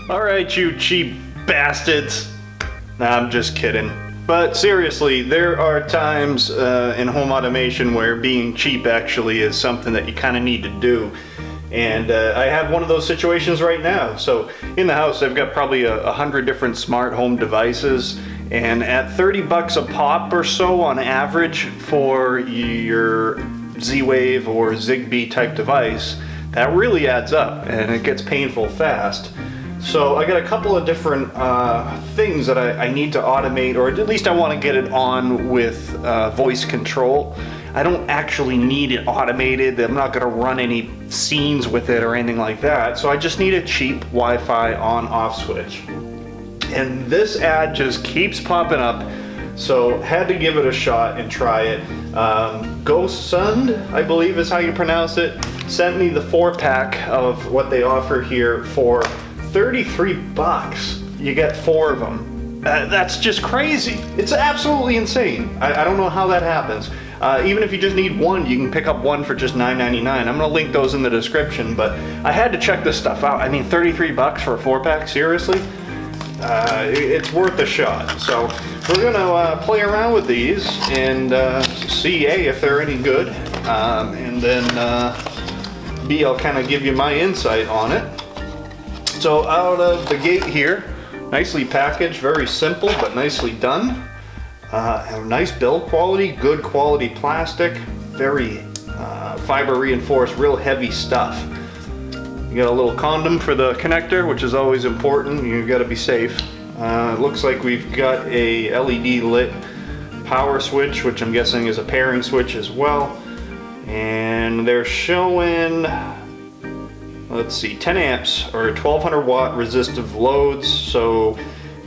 All right, you cheap bastards. Nah, I'm just kidding. But seriously, there are times in home automation where being cheap actually is something that you kind of need to do. And I have one of those situations right now. So in the house, I've got probably 100 different smart home devices. And at 30 bucks a pop or so on average for your Z-Wave or Zigbee type device, that really adds up and it gets painful fast. So I got a couple of different things that I need to automate, or at least I want to get it on with voice control. I don't actually need it automated. I'm not going to run any scenes with it or anything like that. So I just need a cheap Wi-Fi on-off switch. And this ad just keeps popping up, so had to give it a shot and try it. GoSund, I believe is how you pronounce it, sent me the 4-pack of what they offer here for 33 bucks. You get 4 of them. That's just crazy. It's absolutely insane. I don't know how that happens. Even if you just need one, you can pick up one for just $9.99. I'm gonna link those in the description, but I had to check this stuff out. I mean, 33 bucks for a 4-pack, seriously? It's worth a shot. So we're gonna play around with these and see A, if they're any good, and then B, I'll kind of give you my insight on it. So out of the gate here, nicely packaged, very simple but nicely done. A nice build quality, good quality plastic, very fiber reinforced, real heavy stuff. You got a little condom for the connector, which is always important. You've got to be safe. It looks like we've got a LED lit power switch, which I'm guessing is a pairing switch as well. And they're showing, let's see, 10 amps or 1200 watt resistive loads. So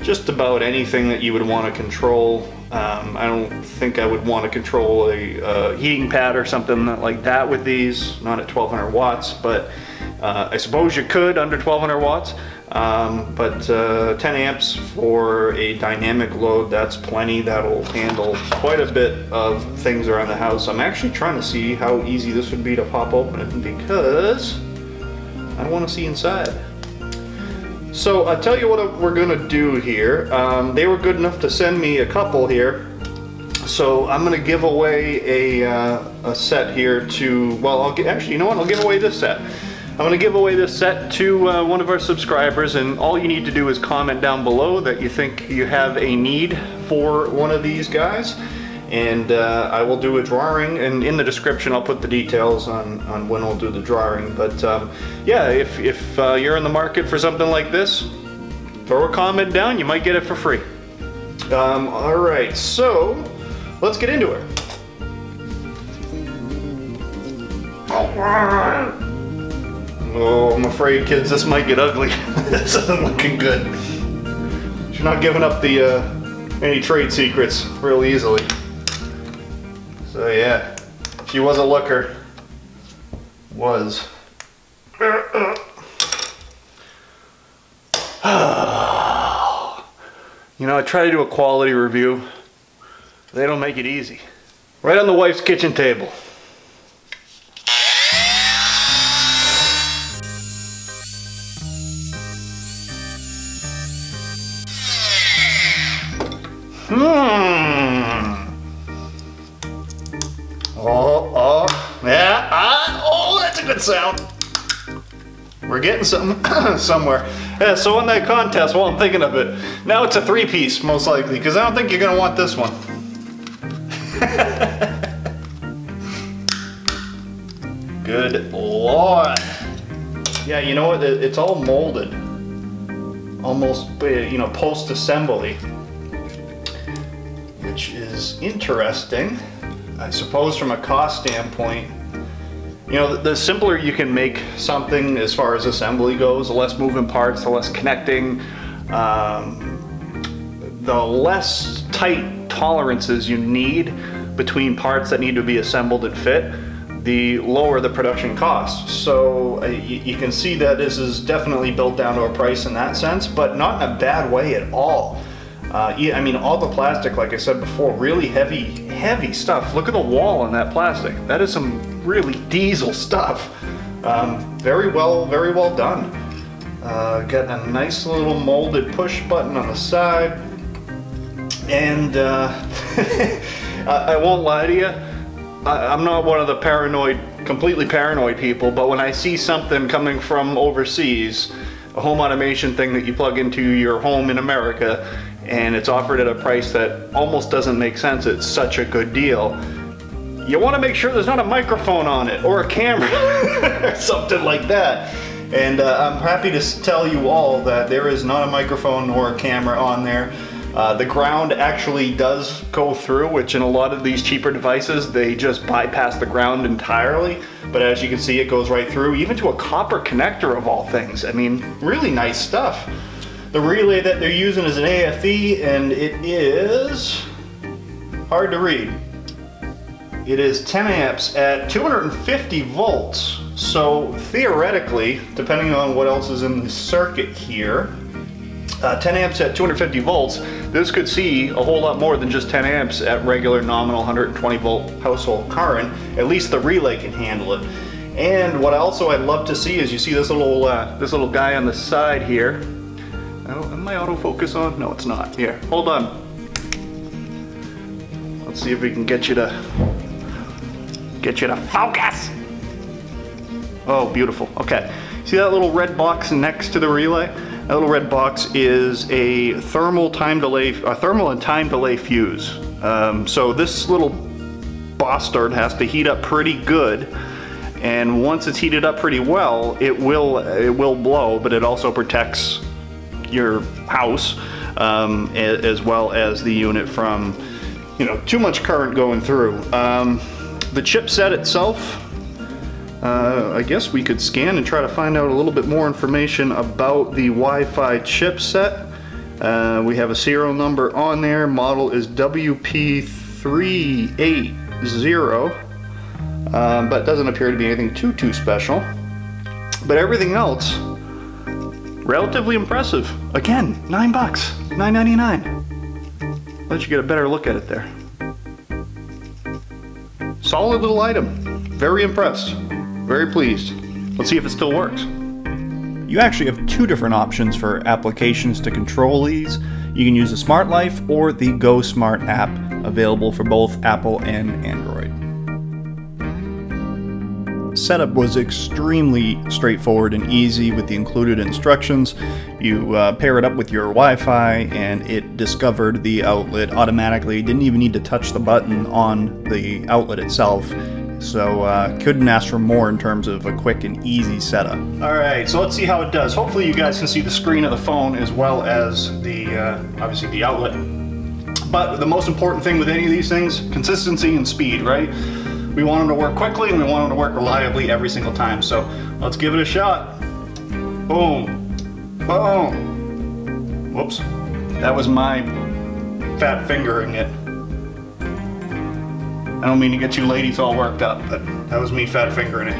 just about anything that you would want to control. I don't think I would want to control a heating pad or something like that with these, not at 1200 watts, but I suppose you could under 1200 watts. But 10 amps for a dynamic load, that's plenty. That'll handle quite a bit of things around the house. I'm actually trying to see how easy this would be to pop open it because I want to see inside. So I'll tell you what we're gonna do here. They were good enough to send me a couple here. So I'm gonna give away a set here to, well, actually, you know what? I'll give away this set. I'm gonna give away this set to one of our subscribers, and all you need to do is comment down below that you think you have a need for one of these guys. And I will do a drawing, and in the description I'll put the details on when we'll do the drawing. But yeah, if you're in the market for something like this, throw a comment down, you might get it for free. Alright, so let's get into it. Oh, I'm afraid, kids, this might get ugly. This isn't looking good. You're not giving up the any trade secrets real easily. So yeah, she was a looker. Was. You know, I try to do a quality review. They don't make it easy. Right on the wife's kitchen table. Oh, that's a good sound. We're getting something somewhere. Yeah, so in that contest, while I'm thinking of it, now it's a 3-piece, most likely, because I don't think you're gonna want this one. Good Lord. Yeah, you know what? It's all molded. Almost, you know, post-assembly. Which is interesting, I suppose, from a cost standpoint. You know, the simpler you can make something as far as assembly goes, the less moving parts, the less connecting, the less tight tolerances you need between parts that need to be assembled and fit, the lower the production cost. So you can see that this is definitely built down to a price in that sense, but not in a bad way at all. Yeah, I mean, all the plastic, like I said before, really heavy stuff. Look at the wall on that plastic. That is some really diesel stuff. Very well done. Got a nice little molded push button on the side. And I won't lie to you, I'm not one of the completely paranoid people, but when I see something coming from overseas, a home automation thing that you plug into your home in America, and it's offered at a price that almost doesn't make sense, it's such a good deal, you want to make sure there's not a microphone on it or a camera or something like that. And I'm happy to tell you all that there is not a microphone or a camera on there. The ground actually does go through, which in a lot of these cheaper devices, they just bypass the ground entirely. But as you can see, it goes right through, even to a copper connector of all things. I mean, really nice stuff. The relay that they're using is an AFE, and it is hard to read. It is 10 amps at 250 volts. So theoretically, depending on what else is in the circuit here, 10 amps at 250 volts, this could see a whole lot more than just 10 amps at regular nominal 120 volt household current. At least the relay can handle it. And what also I'd love to see is, you see this little guy on the side here. Oh, am my autofocus on? No, it's not. Here, hold on. Let's see if we can get you to focus. Oh, beautiful. Okay. See that little red box next to the relay? That little red box is a thermal and time delay fuse. So this little bastard has to heat up pretty good, and once it's heated up pretty well, it will blow, but it also protects your house as well as the unit from, you know, too much current going through. The chipset itself, I guess we could scan and try to find out a little bit more information about the Wi-Fi chipset. We have a serial number on there. Model is WP380, but doesn't appear to be anything too special. But everything else, relatively impressive. Again, $9, $9.99. Let you get a better look at it there. Solid little item. Very impressed. Very pleased. Let's see if it still works. You actually have two different options for applications to control these. You can use the Smart Life or the Go Smart app, available for both Apple and Android. Setup was extremely straightforward and easy with the included instructions. You pair it up with your Wi-Fi and it discovered the outlet automatically. Didn't even need to touch the button on the outlet itself. So couldn't ask for more in terms of a quick and easy setup. Alright, so let's see how it does. Hopefully you guys can see the screen of the phone as well as the obviously the outlet. But the most important thing with any of these things, consistency and speed, right? We want them to work quickly and we want them to work reliably every single time. So let's give it a shot. Boom. Boom. Whoops. That was my fat fingering it. I don't mean to get you ladies all worked up, but that was me fat fingering it.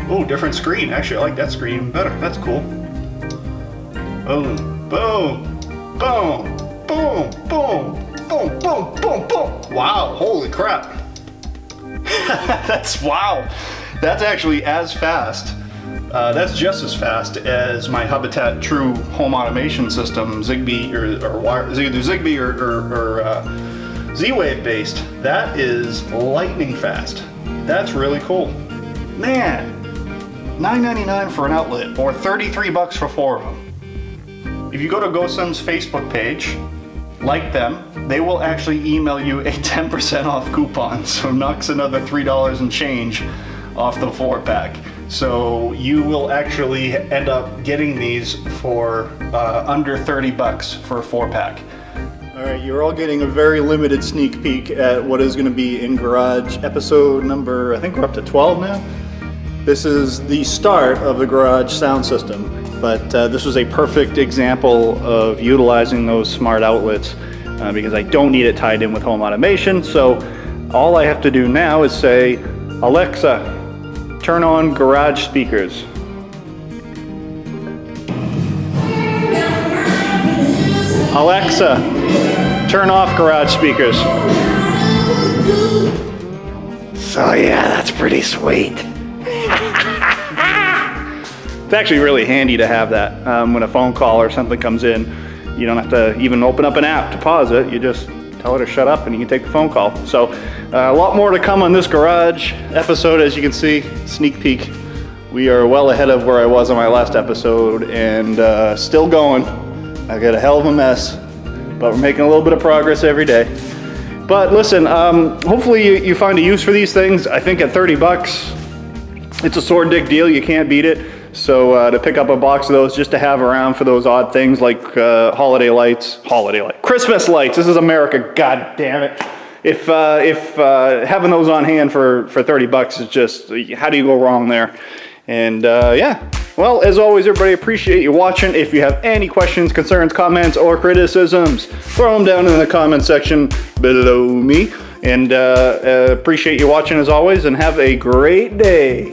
Oh, different screen. Actually, I like that screen even better. That's cool. Boom. Boom. Boom. Boom. Boom. Boom. Boom. Boom. Boom. Wow. Holy crap. Wow. That's actually as fast. That's just as fast as my Habitat True home automation system, Zigbee or either Zigbee or Z-Wave based. That is lightning fast. That's really cool. Man, $9.99 for an outlet, or $33 for 4 of them. If you go to GoSun's Facebook page, like them, they will actually email you a 10% off coupon, so knocks another $3 and change off the 4-pack. So you will actually end up getting these for under $30 for a 4-pack. Alright, you're all getting a very limited sneak peek at what is going to be in Garage episode number, I think we're up to 12 now. This is the start of the Garage sound system, but this was a perfect example of utilizing those smart outlets because I don't need it tied in with home automation. So all I have to do now is say, Alexa, turn on garage speakers. Alexa, turn off garage speakers. So yeah, that's pretty sweet. It's actually really handy to have that when a phone call or something comes in. You don't have to even open up an app to pause it. You just tell it to shut up and you can take the phone call. So a lot more to come on this garage episode. As you can see, sneak peek, we are well ahead of where I was on my last episode, and still going. I got a hell of a mess, but we're making a little bit of progress every day. But listen, hopefully you find a use for these things. I think at 30 bucks, it's a sword dick deal. You can't beat it. So to pick up a box of those just to have around for those odd things like Christmas lights. This is America, god damn it. If having those on hand for 30 bucks is just, how do you go wrong there? And yeah, well, as always, everybody, appreciate you watching. If you have any questions, concerns, comments, or criticisms, throw them down in the comment section below me. And appreciate you watching as always, and have a great day.